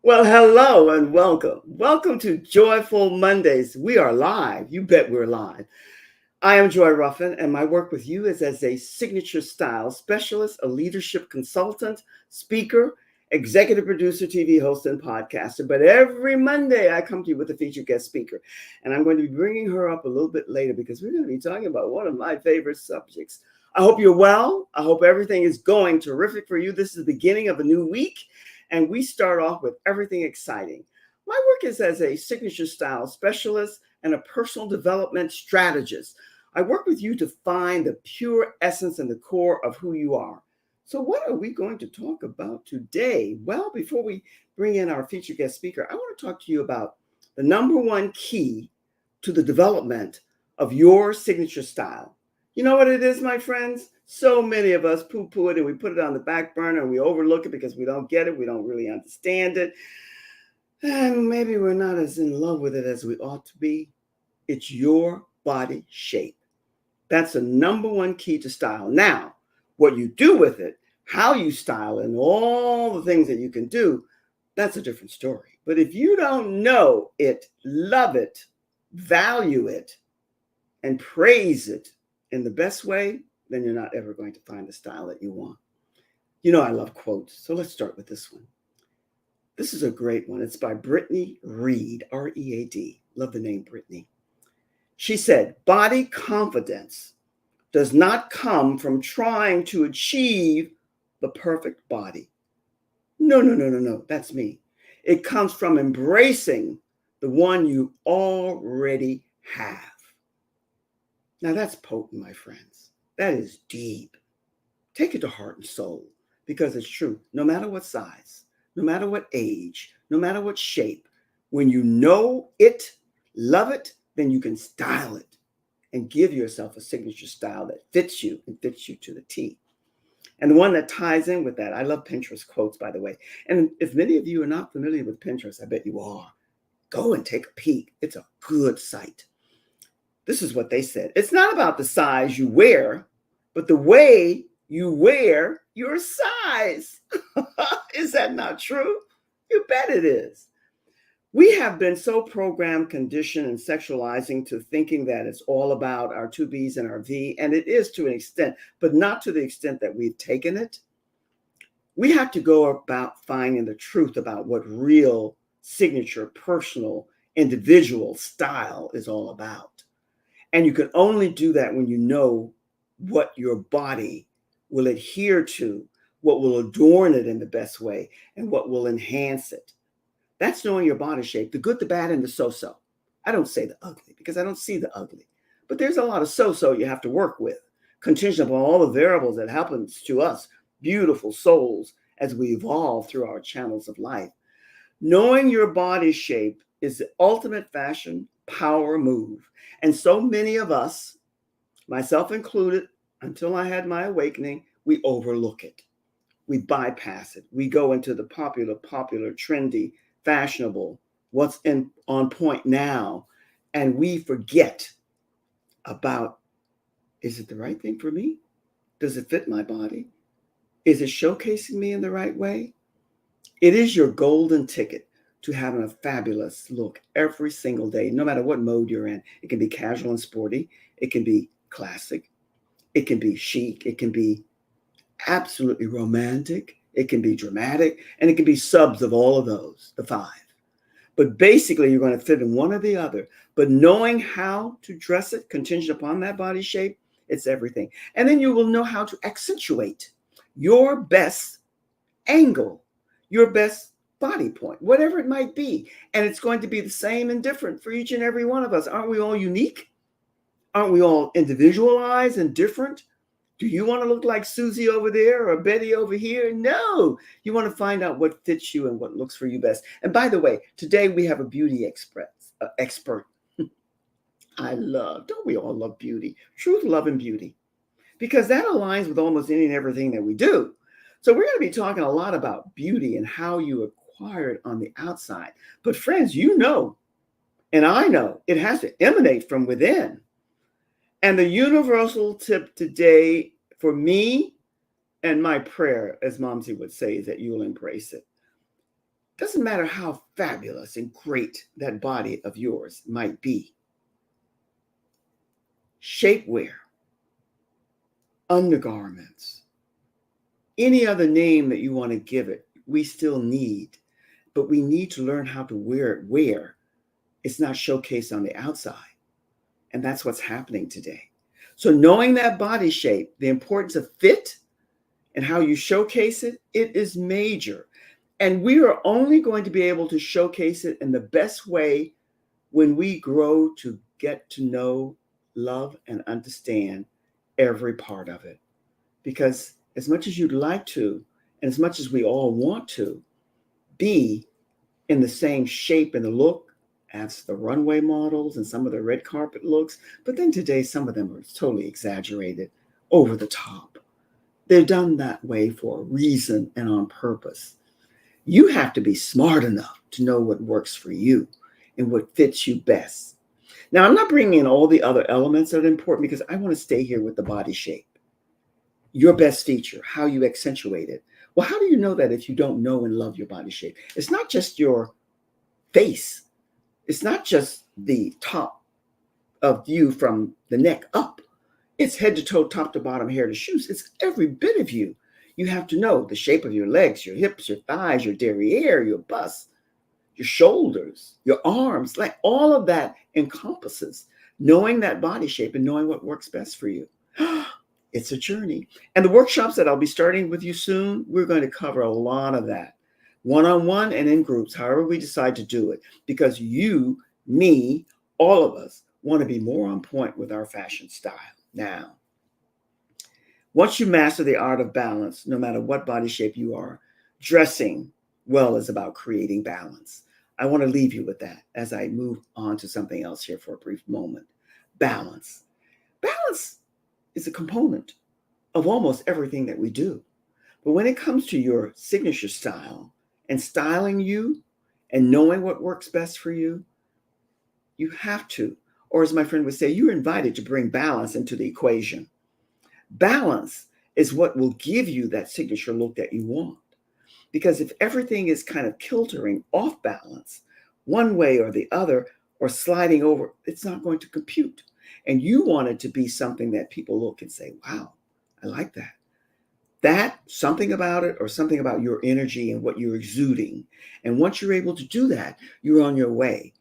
Well, hello and welcome. Welcome to Joyful Mondays. We are live. You bet we're live. I am Joy Ruffin, and my work with you is as a signature style specialist, a leadership consultant, speaker, executive producer, TV host, and podcaster. But every Monday, I come to you with a featured guest speaker. And I'm going to be bringing her up a little bit later because we're going to be talking about one of my favorite subjects. I hope you're well. I hope everything is going terrific for you. This is the beginning of a new week. And we start off with everything exciting. My work is as a signature style specialist and a personal development strategist. I work with you to find the pure essence and the core of who you are. So what are we going to talk about today? Well, before we bring in our featured guest speaker, I want to talk to you about the number one key to the development of your signature style. You know what it is, my friends? So many of us poo-poo it and we put it on the back burner and we overlook it because we don't get it. We don't really understand it. And maybe we're not as in love with it as we ought to be. It's your body shape. That's the number one key to style. Now, what you do with it, how you style it, and all the things that you can do, that's a different story. But if you don't know it, love it, value it, and praise it in the best way, then you're not ever going to find the style that you want. You know, I love quotes. So let's start with this one. This is a great one. It's by Brittany Reed, R-E-A-D. Love the name Brittany. She said, body confidence does not come from trying to achieve the perfect body. No. That's me. It comes from embracing the one you already have. Now that's potent, my friends. That is deep. Take it to heart and soul because it's true. No matter what size, no matter what age, no matter what shape, when you know it, love it, then you can style it and give yourself a signature style that fits you and fits you to the T. And the one that ties in with that, I love Pinterest quotes, by the way. And if many of you are not familiar with Pinterest, I bet you are. Go and take a peek. It's a good site. This is what they said. It's not about the size you wear, but the way you wear your size. Is that not true? You bet it is. We have been so programmed, conditioned, and sexualizing to thinking that it's all about our two B's and our V, and it is to an extent, but not to the extent that we've taken it. We have to go about finding the truth about what real signature, personal, individual style is all about. And you can only do that when you know what your body will adhere to, what will adorn it in the best way, and what will enhance it. That's knowing your body shape, the good, the bad, and the so-so. I don't say the ugly because I don't see the ugly. But there's a lot of so-so you have to work with, contingent upon all the variables that happens to us, beautiful souls, as we evolve through our channels of life. Knowing your body shape is the ultimate fashion power move. And so many of us, myself included, until I had my awakening, we overlook it. We bypass it. We go into the popular, trendy, fashionable, what's on point now. And we forget about, is it the right thing for me? Does it fit my body? Is it showcasing me in the right way? It is your golden ticket to having a fabulous look every single day, no matter what mode you're in. It can be casual and sporty. It can be classic. It can be chic. It can be absolutely romantic. It can be dramatic. And it can be subs of all of those, the 5. But basically, you're going to fit in one or the other. But knowing how to dress it, contingent upon that body shape, it's everything. And then you will know how to accentuate your best angle, your best body point, whatever it might be. And it's going to be the same and different for each and every one of us. Aren't we all unique? Aren't we all individualized and different? Do you want to look like Susie over there or Betty over here? No. You want to find out what fits you and what looks for you best. And by the way, today we have a beauty expert. Don't we all love beauty? Truth, love, and beauty. Because that aligns with almost any and everything that we do. So we're going to be talking a lot about beauty and how you acquire it on the outside. But friends, you know, and I know it has to emanate from within. And the universal tip today for me and my prayer, as Momsy would say, is that you'll embrace it. Doesn't matter how fabulous and great that body of yours might be. Shapewear, undergarments, any other name that you want to give it, we still need. But we need to learn how to wear it where it's not showcased on the outside. And that's what's happening today. So knowing that body shape, the importance of fit and how you showcase it, it is major. And we are only going to be able to showcase it in the best way when we grow to get to know, love, and understand every part of it. Because as much as you'd like to, and as much as we all want to, be in the same shape and the look as the runway models and some of the red carpet looks, but then today some of them are totally exaggerated, over the top. They're done that way for a reason and on purpose. You have to be smart enough to know what works for you and what fits you best. Now, I'm not bringing in all the other elements that are important because I want to stay here with the body shape. Your best feature, how you accentuate it. Well, how do you know that if you don't know and love your body shape? It's not just your face. It's not just the top of you from the neck up. It's head to toe, top to bottom, hair to shoes. It's every bit of you. You have to know the shape of your legs, your hips, your thighs, your derriere, your bust, your shoulders, your arms, like all of that encompasses knowing that body shape and knowing what works best for you. It's a journey. And the workshops that I'll be starting with you soon, we're going to cover a lot of that, one-on-one and in groups, however we decide to do it, because you, me, all of us want to be more on point with our fashion style. Now, once you master the art of balance, no matter what body shape you are, dressing well is about creating balance. I want to leave you with that as I move on to something else here for a brief moment. Balance. Balance is a component of almost everything that we do. But when it comes to your signature style and styling you and knowing what works best for you, you have to, or as my friend would say, you're invited to bring balance into the equation. Balance is what will give you that signature look that you want. Because if everything is kind of kiltering off balance, one way or the other, or sliding over, it's not going to compute. And you want it to be something that people look and say, wow, I like that. That, something about it, or something about your energy and what you're exuding. And once you're able to do that, you're on your way.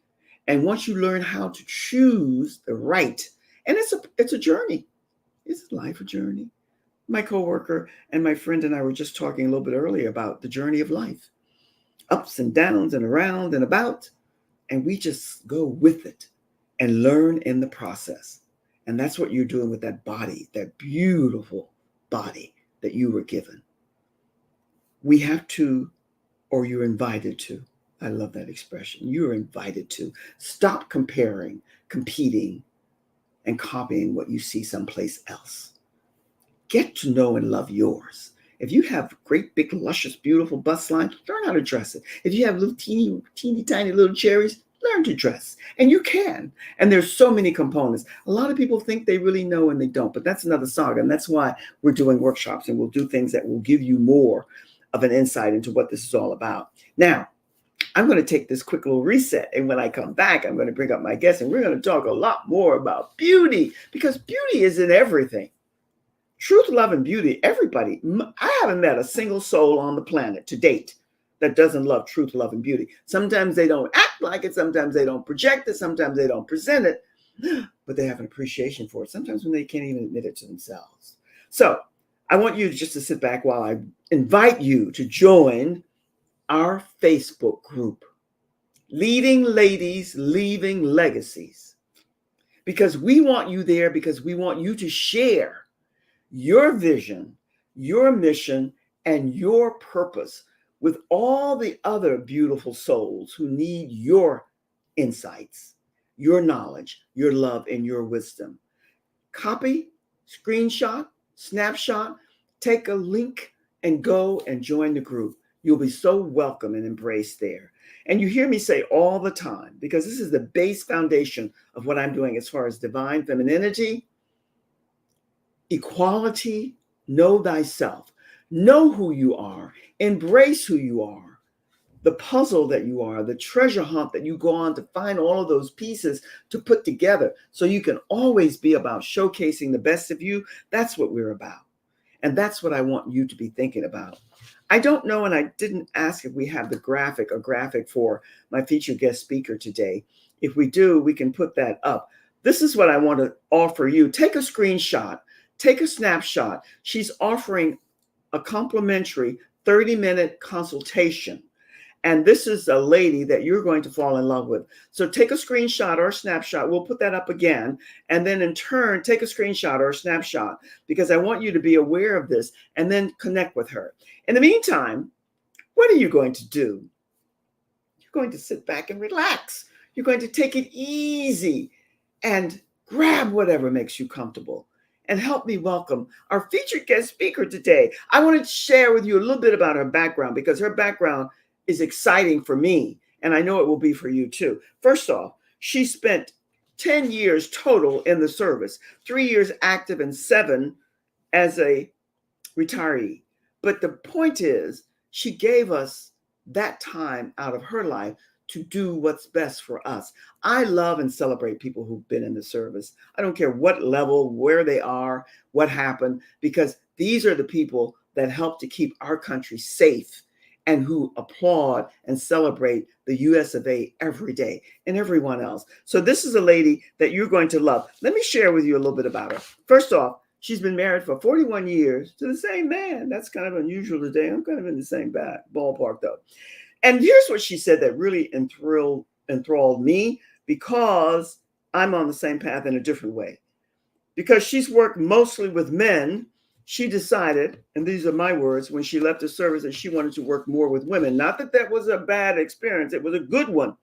And once you learn how to choose the right, and it's a journey. Is life a journey? My coworker and my friend and I were just talking a little bit earlier about the journey of life, ups and downs and around and about, and we just go with it and learn in the process. And that's what you're doing with that body, that beautiful body that you were given. We have to, or you're invited to. I love that expression. You're invited to stop comparing, competing, and copying what you see someplace else. Get to know and love yours. If you have great, big, luscious, beautiful bust line, learn how to dress it. If you have little teeny, tiny little cherries, learn to dress. And you can. And there's so many components. A lot of people think they really know and they don't, but that's another saga. And that's why we're doing workshops and we'll do things that will give you more of an insight into what this is all about. Now, I'm going to take this quick little reset. And when I come back, I'm going to bring up my guest and we're going to talk a lot more about beauty because beauty is in everything. Truth, love, and beauty, everybody. I haven't met a single soul on the planet to date that doesn't love truth, love, and beauty. Sometimes they don't act like it. Sometimes they don't project it. Sometimes they don't present it, but they have an appreciation for it. Sometimes when they can't even admit it to themselves. So I want you just to sit back while I invite you to join our Facebook group, Leading Ladies, Leaving Legacies, because we want you there because we want you to share your vision, your mission, and your purpose with all the other beautiful souls who need your insights, your knowledge, your love, and your wisdom. Copy, screenshot, snapshot, take a link and go and join the group. You'll be so welcome and embraced there. And you hear me say all the time, because this is the base foundation of what I'm doing as far as divine femininity, equality, know thyself, know who you are, embrace who you are, the puzzle that you are, the treasure hunt that you go on to find all of those pieces to put together so you can always be about showcasing the best of you. That's what we're about. And that's what I want you to be thinking about. I don't know, and I didn't ask if we have a graphic for my featured guest speaker today. If we do, we can put that up. This is what I want to offer you. Take a screenshot, take a snapshot. She's offering a complimentary 30-minute consultation. And this is a lady that you're going to fall in love with. So take a screenshot or a snapshot. We'll put that up again. And then in turn, take a screenshot or a snapshot, because I want you to be aware of this and then connect with her. In the meantime, what are you going to do? You're going to sit back and relax. You're going to take it easy and grab whatever makes you comfortable. And help me welcome our featured guest speaker today. I want to share with you a little bit about her background, because her background is exciting for me, and I know it will be for you too. First off, she spent 10 years total in the service, 3 years active and 7 as a retiree. But the point is, she gave us that time out of her life to do what's best for us. I love and celebrate people who've been in the service. I don't care what level, where they are, what happened, because these are the people that help to keep our country safe and who applaud and celebrate the US of A every day, and everyone else. So this is a lady that you're going to love. Let me share with you a little bit about her. First off, she's been married for 41 years to the same man. That's kind of unusual today. I'm kind of in the same ballpark though. And here's what she said that really enthralled me, because I'm on the same path in a different way. Because she's worked mostly with men, she decided, and these are my words, when she left the service, that she wanted to work more with women. Not that that was a bad experience, it was a good one.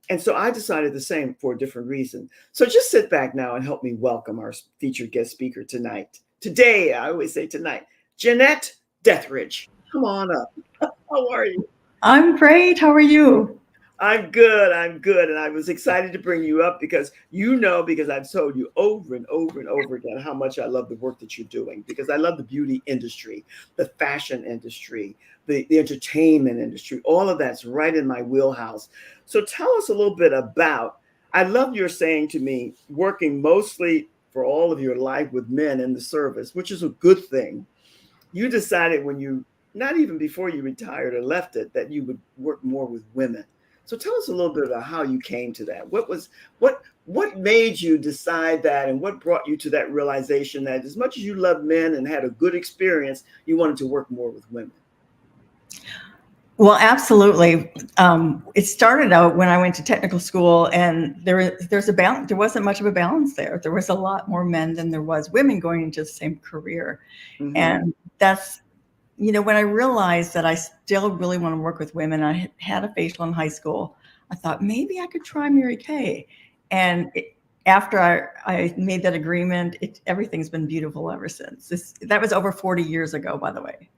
And so I decided the same for a different reason. So just sit back now and help me welcome our featured guest speaker tonight. Today, I always say tonight, Jeanette Deathridge. Come on up. How are you? I'm great. How are you? I'm good. I'm good. And I was excited to bring you up because because I've told you over and over and over again how much I love the work that you're doing, because I love the beauty industry, the fashion industry, the entertainment industry. All of that's right in my wheelhouse. So tell us a little bit about, I love your saying to me, working mostly for all of your life with men in the service, which is a good thing. You decided when you, not even before you retired or left it, that you would work more with women. So tell us a little bit about how you came to that. What made you decide that, and what brought you to that realization that as much as you loved men and had a good experience, you wanted to work more with women? Well, absolutely. It started out when I went to technical school, and there's a balance. There wasn't much of a balance there. There was a lot more men than there was women going into the same career, Mm-hmm. and that's when I realized that I still really want to work with women. I had a facial in high school. I thought maybe I could try Mary Kay, and after I made that agreement, everything's been beautiful ever since. That was over 40 years ago, by the way.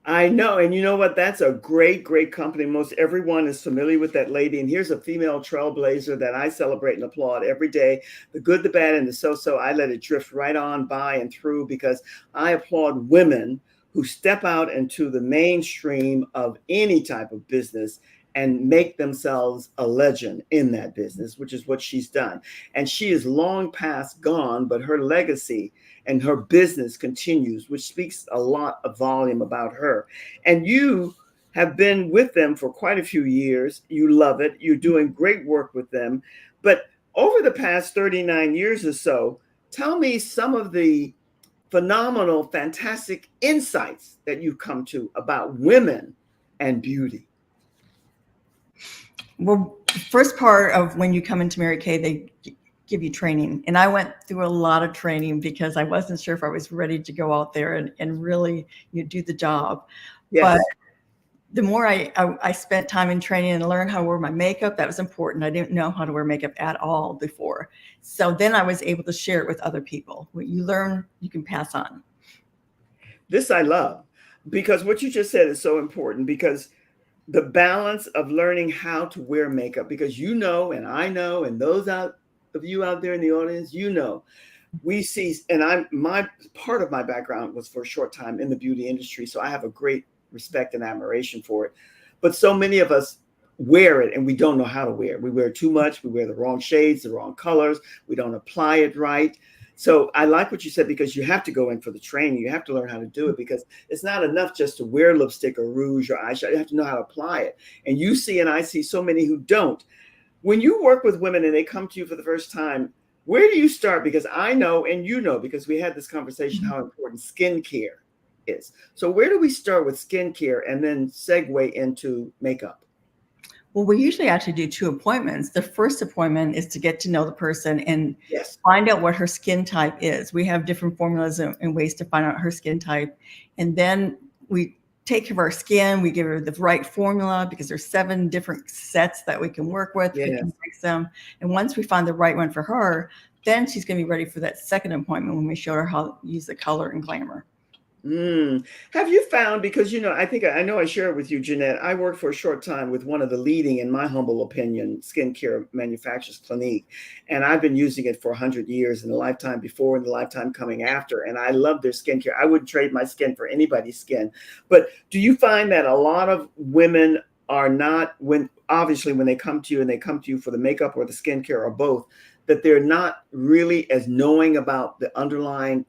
I know. And you know what? That's a great, great company. Most everyone is familiar with that lady. And here's a female trailblazer that I celebrate and applaud every day. The good, the bad, and the so-so. I let it drift right on by and through, because I applaud women who step out into the mainstream of any type of business and make themselves a legend in that business, which is what she's done. And she is long past gone, but her legacy and her business continues, which speaks a lot of volume about her. And you have been with them for quite a few years. You love it. You're doing great work with them. But over the past 39 years or so, tell me some of the phenomenal, fantastic insights that you've come to about women and beauty. Well, the first part of when you come into Mary Kay, they give you training. And I went through a lot of training because I wasn't sure if I was ready to go out there and really do the job. But Yes. the more I spent time in training and learned how to wear my makeup, that was important. I didn't know how to wear makeup at all before. So then I was able to share it with other people. What you learn, you can pass on. This I love. because what you just said is so important, because the balance of learning how to wear makeup, because you know, and I know, and those out of you out there in the audience, you know, we see, and I'm my part of my background was for a short time in the beauty industry, so I have a great respect and admiration for it. But so many of us wear it and we don't know how to wear it. We wear too much, we wear the wrong shades, the wrong colors, we don't apply it right. So I like what you said, because you have to go in for the training. You have to learn how to do it, because it's not enough just to wear lipstick or rouge or eyeshadow. You have to know how to apply it. And you see, and I see so many who don't. When you work with women and they come to you for the first time, where do you start? Because I know, and you know, because we had this conversation, how important skincare is. So where do we start with skincare and then segue into makeup? Well, we usually actually do 2 appointments. The first appointment is to get to know the person and Yes. find out what her skin type is. We have different formulas and ways to find out her skin type. And then we take care of our skin. We give her the right formula, because there's 7 different sets that we can work with. Yes. We can mix them. And once we find the right one for her, then she's going to be ready for that second appointment when we show her how to use the color and glamour. Have you found, because I know I shared with you, Jeanette, I worked for a short time with one of the leading, in my humble opinion, skincare manufacturers, Clinique, and I've been using it for 100 years, in the lifetime before and the lifetime coming after, and I love their skincare. I wouldn't trade my skin for anybody's skin. But do you find that a lot of women are not, when obviously when they come to you and they come to you for the makeup or the skincare or both, that they're not really as knowing about the underlying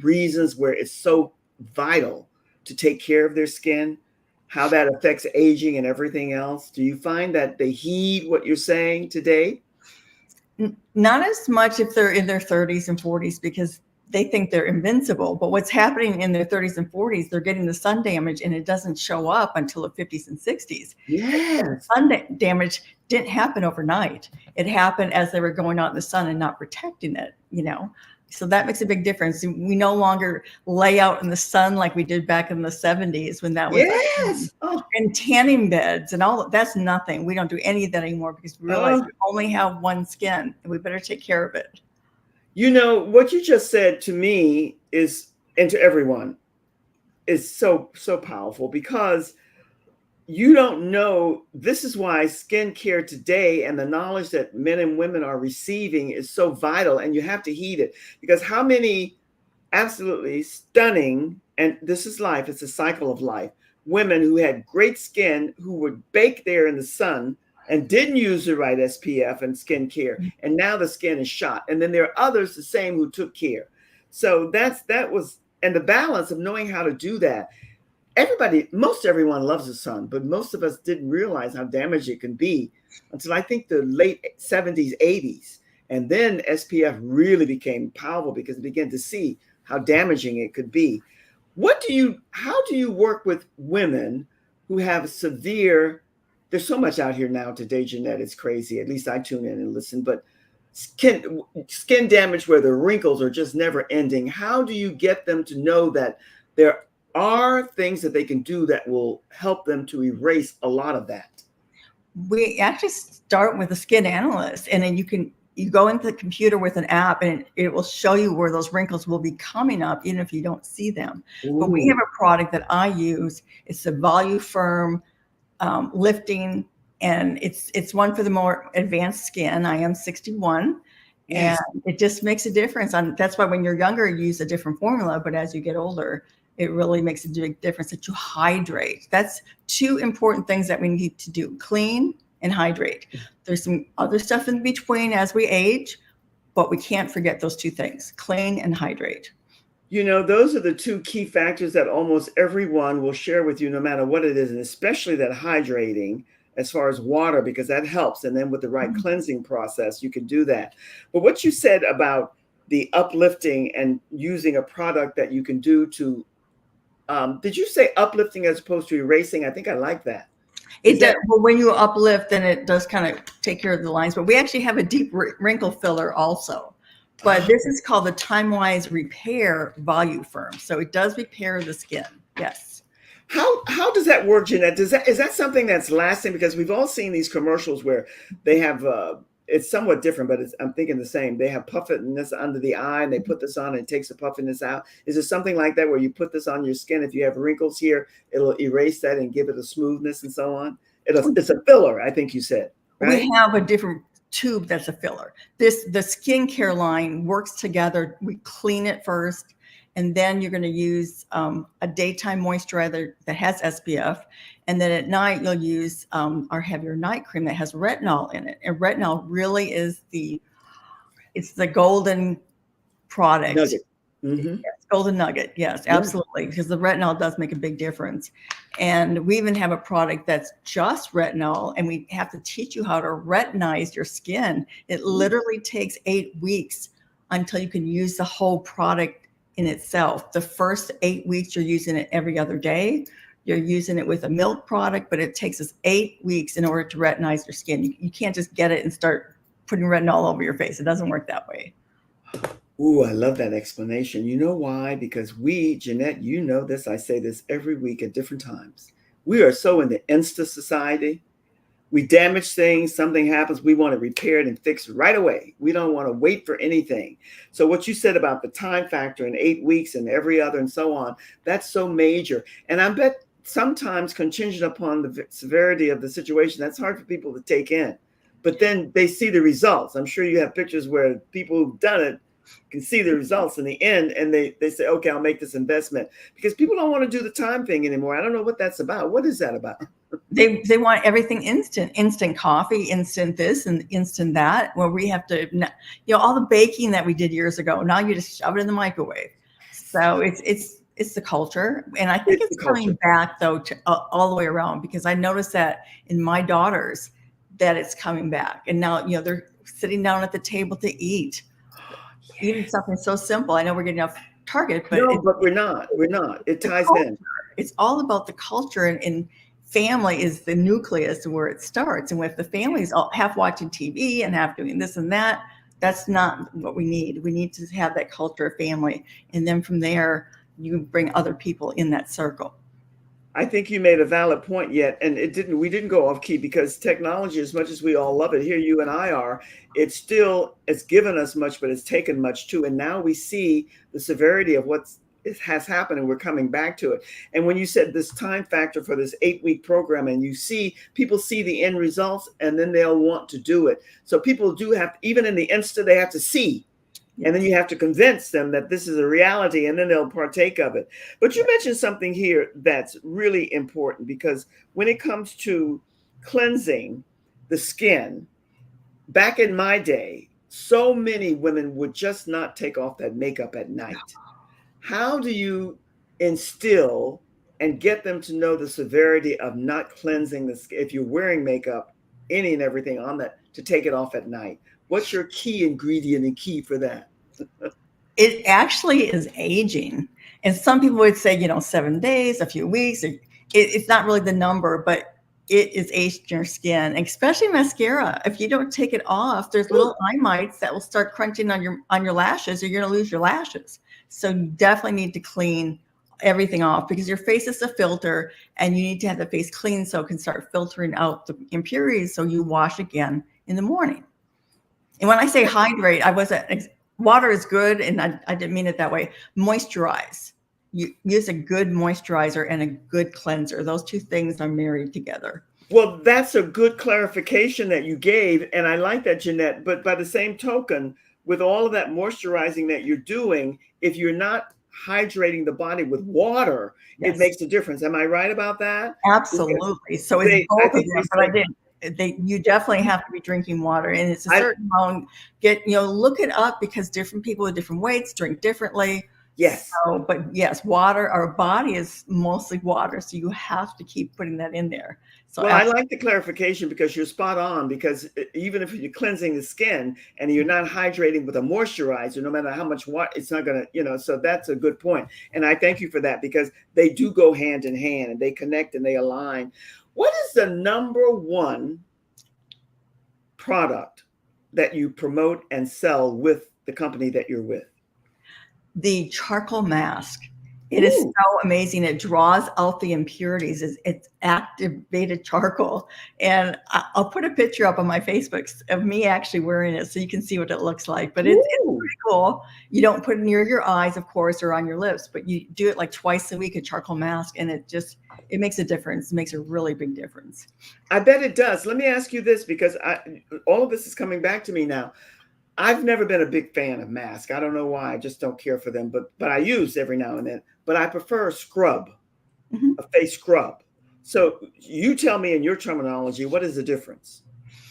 reasons where it's so vital to take care of their skin, how that affects aging and everything else? Do you find that they heed what you're saying today? Not as much if they're in their 30s and 40s, because they think they're invincible. But what's happening in their 30s and 40s, they're getting the sun damage, and it doesn't show up until the 50s and 60s. Yes. Sun damage didn't happen overnight. It happened as they were going out in the sun and not protecting it, So that makes a big difference. We no longer lay out in the sun like we did back in the 70s, when that was Yes. Oh, and tanning beds and all. That's nothing. We don't do any of that anymore, because we realize oh. we only have one skin and we better take care of it. What you just said to me is, and to everyone, is so, so powerful, because you don't know. This is why skincare today and the knowledge that men and women are receiving is so vital, and you have to heed it, because how many absolutely stunning, and this is life, it's a cycle of life, women who had great skin, who would bake there in the sun and didn't use the right SPF and skincare, and now the skin is shot. And then there are others the same who took care. So that was, and the balance of knowing how to do that. Most everyone loves the sun, but most of us didn't realize how damaged it can be until I think the late 70s, 80s. And then SPF really became powerful, because we began to see how damaging it could be. How do you work with women who have severe, there's so much out here now today, Jeanette, it's crazy. At least I tune in and listen, but skin damage where the wrinkles are just never ending. How do you get them to know that there are things that they can do that will help them to erase a lot of that? We actually start with a skin analyst, and then you go into the computer with an app, and it will show you where those wrinkles will be coming up, even if you don't see them. Ooh. But we have a product that I use. It's a Voluform lifting, and it's one for the more advanced skin. I am 61. Yes. And it just makes a difference. That's why when you're younger, you use a different formula, but as you get older, it really makes a big difference that you hydrate. That's 2 important things that we need to do: clean and hydrate. There's some other stuff in between as we age, but we can't forget those 2 things: clean and hydrate. Those are the 2 key factors that almost everyone will share with you, no matter what it is, and especially that hydrating, as far as water, because that helps. And then with the right cleansing process, you can do that. But what you said about the uplifting and using a product that you can do to, did you say uplifting as opposed to erasing? I think I like that. It does. Well, when you uplift, then it does kind of take care of the lines. But we actually have a deep wrinkle filler also. But this is called the Time-Wise Repair Voluform. So it does repair the skin. Yes. How does that work, Jeanette? Is that something that's lasting? Because we've all seen these commercials where they have it's somewhat different, but I'm thinking the same. They have puffiness under the eye, and they put this on, and it takes the puffiness out. Is it something like that where you put this on your skin? If you have wrinkles here, it'll erase that and give it a smoothness and so on. It's a filler, I think you said, right? We have a different tube that's a filler. The skincare line works together. We clean it first, and then you're going to use a daytime moisturizer that has SPF, and then at night you'll use our heavier night cream that has retinol in it. And retinol really is it's the golden product. Nugget. Mm-hmm. Yes, golden nugget. Yes, Yeah. absolutely. Because the retinol does make a big difference. And we even have a product that's just retinol, and we have to teach you how to retinize your skin. It literally takes 8 weeks until you can use the whole product in itself. The first 8 weeks, you're using it every other day. You're using it with a milk product, but it takes us 8 weeks in order to retinize your skin. You can't just get it and start putting retinol all over your face. It doesn't work that way. Ooh, I love that explanation. You know why? Because we, Jeanette, you know this, I say this every week at different times. We are so in the Insta society. We damage things, something happens, we want to repair it and fix it right away. We don't want to wait for anything. So what you said about the time factor in 8 weeks and every other and so on, that's so major. And I bet sometimes contingent upon the severity of the situation, that's hard for people to take in. But then they see the results. I'm sure you have pictures where people who've done it can see the results in the end, and they say, okay, I'll make this investment, because people don't want to do the time thing anymore. I don't know what that's about. What is that about? They want everything instant coffee, instant this and instant that, where we have to, all the baking that we did years ago, now you just shove it in the microwave. So it's the culture. And I think it's coming back though to all the way around, because I noticed that in my daughters that it's coming back. And now, they're sitting down at the table to eat. Even something so simple. I know we're getting off target, but no, but we're not. We're not. It ties in. It's all about the culture, and family is the nucleus where it starts. And if the family's all half watching TV and half doing this and that, that's not what we need. We need to have that culture of family, and then from there, you bring other people in that circle. I think you made a valid point yet, and we didn't go off key, because technology, as much as we all love it, here you and I are, it's given us much, but it's taken much too. And now we see the severity of what has happened, and we're coming back to it. And when you said this time factor for this 8-week program, and people see the end results, and then they'll want to do it. So people do have, even in the Insta, they have to see. And then you have to convince them that this is a reality, and then they'll partake of it. But you mentioned something here that's really important, because when it comes to cleansing the skin, back in my day, so many women would just not take off that makeup at night. How do you instill and get them to know the severity of not cleansing the skin, if you're wearing makeup, any and everything on that, to take it off at night? What's your key ingredient and key for that? It actually is aging. And some people would say, 7 days, a few weeks. It's not really the number, but it is aging your skin, especially mascara. If you don't take it off, there's little eye mites that will start crunching on your lashes, or you're going to lose your lashes. So you definitely need to clean everything off, because your face is a filter, and you need to have the face clean so it can start filtering out the impurities, so you wash again in the morning. And when I say hydrate, water is good, and I didn't mean it that way. Moisturize. You use a good moisturizer and a good cleanser. Those two things are married together. Well, that's a good clarification that you gave, and I like that, Jeanette. But by the same token, with all of that moisturizing that you're doing, if you're not hydrating the body with water, yes, it makes a difference. Am I right about that? Absolutely. So it's both of them, but I didn't. You definitely have to be drinking water, and it's a certain amount. Look it up, because different people with different weights drink differently. Yes. So, but yes, water. Our body is mostly water, so you have to keep putting that in there. So I like the clarification, because you're spot on. Because even if you're cleansing the skin and you're not hydrating with a moisturizer, no matter how much water, it's not going to, so that's a good point. And I thank you for that, because they do go hand in hand, and they connect and they align. What is the number one product that you promote and sell with the company that you're with? The charcoal mask. It is Ooh. so amazing. It draws out the impurities. It's activated charcoal. And I'll put a picture up on my Facebook of me actually wearing it so you can see what it looks like. But it's Ooh. pretty cool. You don't put it near your eyes, of course, or on your lips, but you do it like twice a week, a charcoal mask, and it makes a difference. It makes a really big difference. I bet it does. Let me ask you this because all of this is coming back to me now. I've never been a big fan of masks. I don't know why. I just don't care for them. But I use every now and then. But I prefer a scrub, Mhm. a face scrub. So you tell me in your terminology, what is the difference?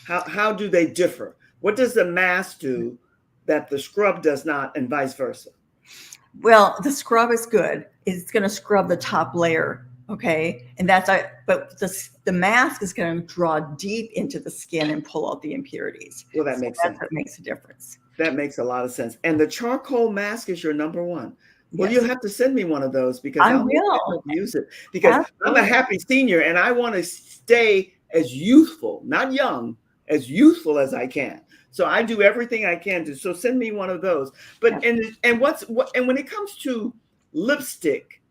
How do they differ? What does the mask do that the scrub does not, and vice versa? Well, the scrub is good. It's going to scrub the top layer, okay? And but the mask is going to draw deep into the skin and pull out the impurities. Well, that So makes that's sense. what makes a difference. That makes a lot of sense. And the charcoal mask is your number one. Well, you'll Yes, have to send me one of those because I I'll make will. sure to use it because I'm a Absolutely. happy senior and I want to stay as youthful, not young, as youthful as I can. So I do everything I can to. So send me one of those. But Yeah. and when it comes to lipstick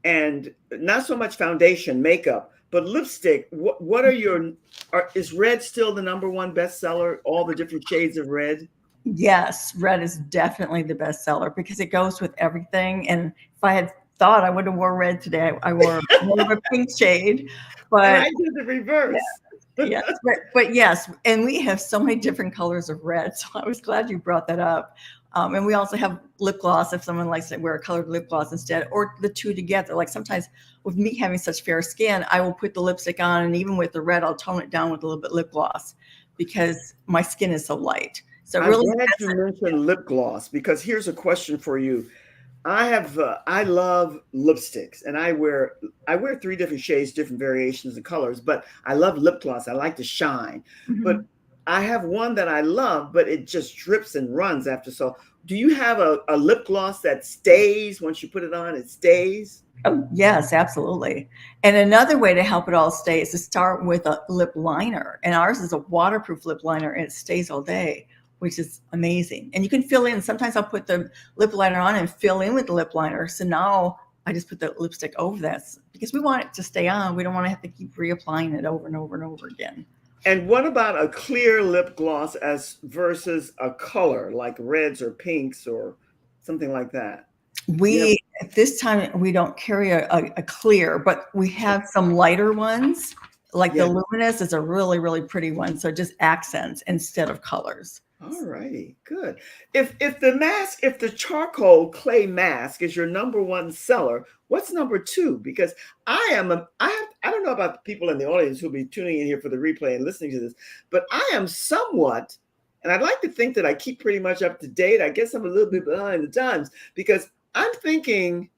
and not so much foundation, makeup, but lipstick, what are is red still the number one bestseller? All the different shades of red? Yes, red is definitely the best seller because it goes with everything. And if I had thought I would have wore red today, I wore more of a pink shade. And But I did the reverse. yes, but yes, and we have so many different colors of red. So I was glad you brought that up. And we also have lip gloss if someone likes to wear a colored lip gloss instead, or the two together. Like sometimes with me having such fair skin, I will put the lipstick on, and even with the red, I'll tone it down with a little bit lip gloss because my skin is so light. So it I'm really glad depends. you mentioned lip gloss because here's a question for you. I love lipsticks and I wear three different shades, different variations and colors, but I love lip gloss. I like to shine. But Mhm. I have one that I love, but it just drips and runs after. So do you have a lip gloss that stays once you put it on, it stays? Oh, yes, absolutely. And another way to help it all stay is to start with a lip liner. And ours is a waterproof lip liner and it stays all day, which is amazing. And you can fill in. Sometimes I'll put the lip liner on and fill in with the lip liner. So now I just put the lipstick over that because we want it to stay on. We don't want to have to keep reapplying it over and over and over again. And what about a clear lip gloss as versus a color like reds or pinks or something like that? You have We at this time we don't carry a clear, but we have some lighter ones. Like the yeah. luminous is a really, really pretty one. So just accents instead of colors. All righty, good. If the charcoal clay mask is your number one seller, what's number two? Because I don't know about the people in the audience who'll be tuning in here for the replay and listening to this, but I am somewhat, and I'd like to think that I keep pretty much up to date. I guess I'm a little bit behind the times because I'm thinking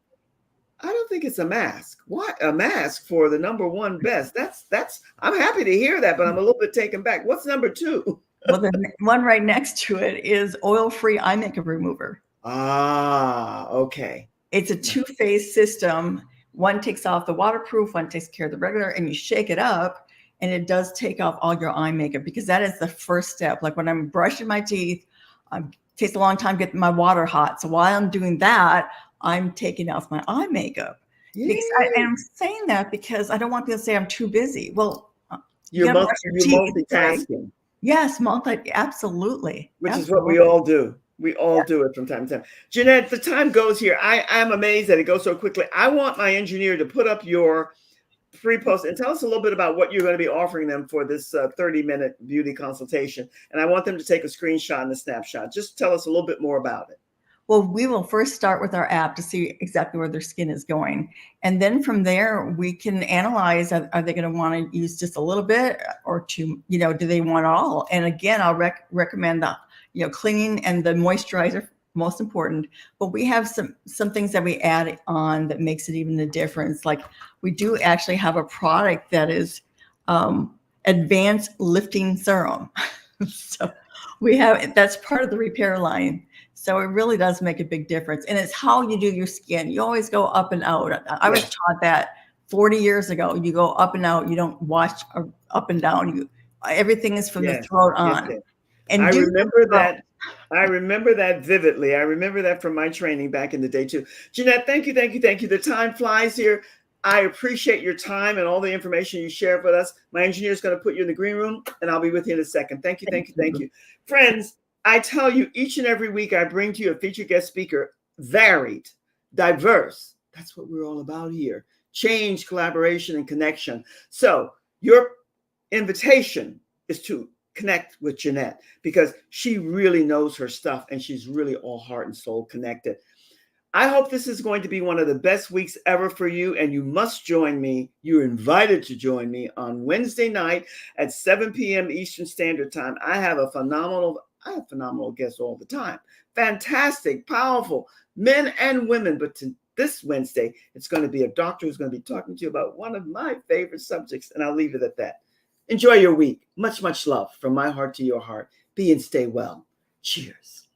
I don't think it's a mask. Why a mask for the number one best? That's I'm happy to hear that, but I'm a little bit taken back. What's number two? Well, the one right next to it is oil-free eye makeup remover. Ah, okay. It's a two-phase system. One takes off the waterproof, one takes care of the regular, and you shake it up, and it does take off all your eye makeup because that is the first step. Like when I'm brushing my teeth, it takes a long time to get my water hot. So while I'm doing that, I'm taking off my eye makeup. Because Yeah. I'm saying that because I don't want people to say I'm too busy. Well, you You're got to brush your you're teeth, right? multitasking, Yes, absolutely, which is what we absolutely. all do. We all do it from time to time. Jeanette, the time goes here. I'm amazed that it goes so quickly. I want my engineer to put up your free post and tell us a little bit about what you're going to be offering them for this 30-minute beauty consultation. And I want them to take a screenshot and a snapshot. Just tell us a little bit more about it. Well, we will first start with our app to see exactly where their skin is going. And then from there, we can analyze, are they going to want to use just a little bit or to, do they want it all? And again, I'll recommend the, cleaning and the moisturizer, most important. But we have some things that we add on that makes it even a difference. Like we do actually have a product that is advanced lifting serum. So that's part of the repair line. So it really does make a big difference. And it's how you do your skin. You always go up and out. I was Yes, taught that 40 years ago. You go up and out. You don't wash up and down. Everything is from the yes, throat yes, on. yes. I And do think remember about that. I remember that vividly. I remember that from my training back in the day too. Jeanette, thank you, thank you, thank you. The time flies here. I appreciate your time and all the information you shared with us. My engineer is going to put you in the green room, and I'll be with you in a second. Thank you, thank you, thank you. Friends, I tell you, each and every week I bring to you a featured guest speaker, varied, diverse. That's what we're all about here. Change, collaboration, and connection. So your invitation is to connect with Jeanette because she really knows her stuff and she's really all heart and soul connected. I hope this is going to be one of the best weeks ever for you, and you must join me. You're invited to join me on Wednesday night at 7 p.m. Eastern Standard Time. I have phenomenal guests all the time. Fantastic, powerful men and women. But this Wednesday, it's going to be a doctor who's going to be talking to you about one of my favorite subjects, and I'll leave it at that. Enjoy your week. Much, much love from my heart to your heart. Be and stay well. Cheers.